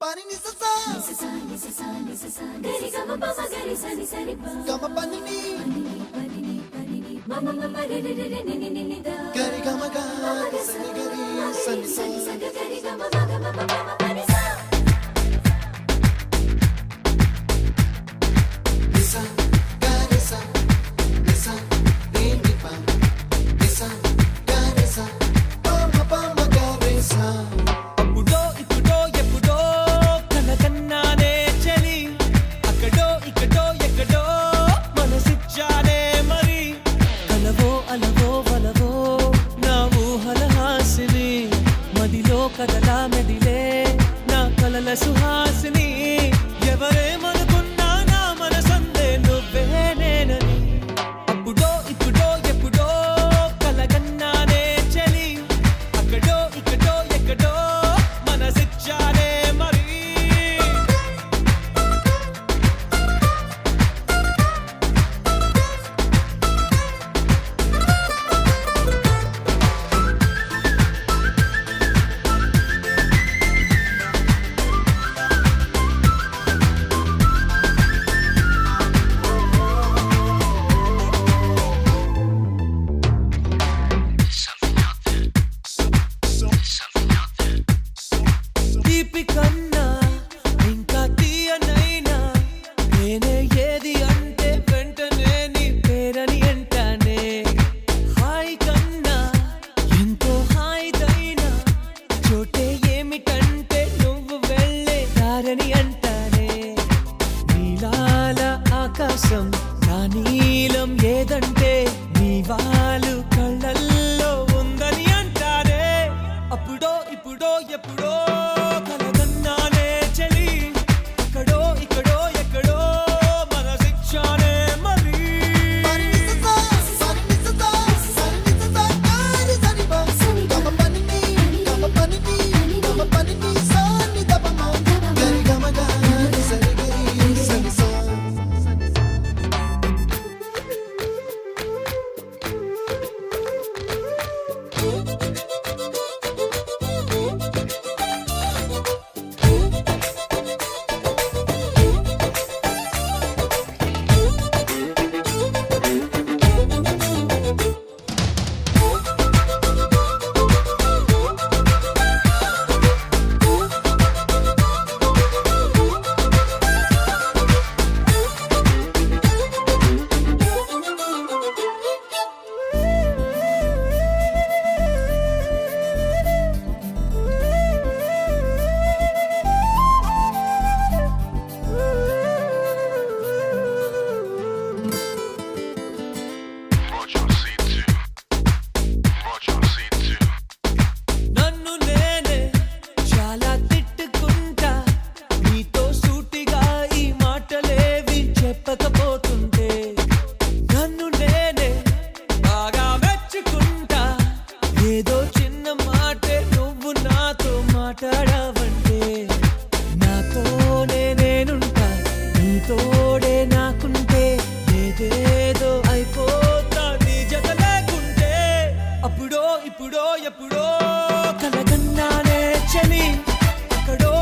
Pani ni sa sa gari ga ma pa ma gari sa ni sa ni pa ga ma pa ni ma ma ma ma re re re ni ni ni da gari ga ma ga sa ni gari sa ni sa gari ga ma ma ga ma pa ma pa ni sa ni sa gari sa ni sa ni ni pa ni sa gari sa pa ma gari sa కదలా మెదిలే నా కలల సుహాసిని ఎవరేమనుకున్నా నా మనసందే నువ్వే నేనని అప్పుడో ఇప్పుడో ఎప్పుడో కలగన్నానే చలి అక్కడో ఇక్కడో ఎక్కడో మనసిచ్చానే మరి కన్నా ఇంకా తీయనైనా నేనే ఏది అంటే వెంటనే నీ పేరని అంటానే హాయ్ కన్నా ఎంతో హాయిదైనా చోటే ఏమిటంటే నువ్వు వెళ్ళే దారని అంటానే నీలాల ఆకాశం నా నీలం ఏదంటే నీ వాళ్ళు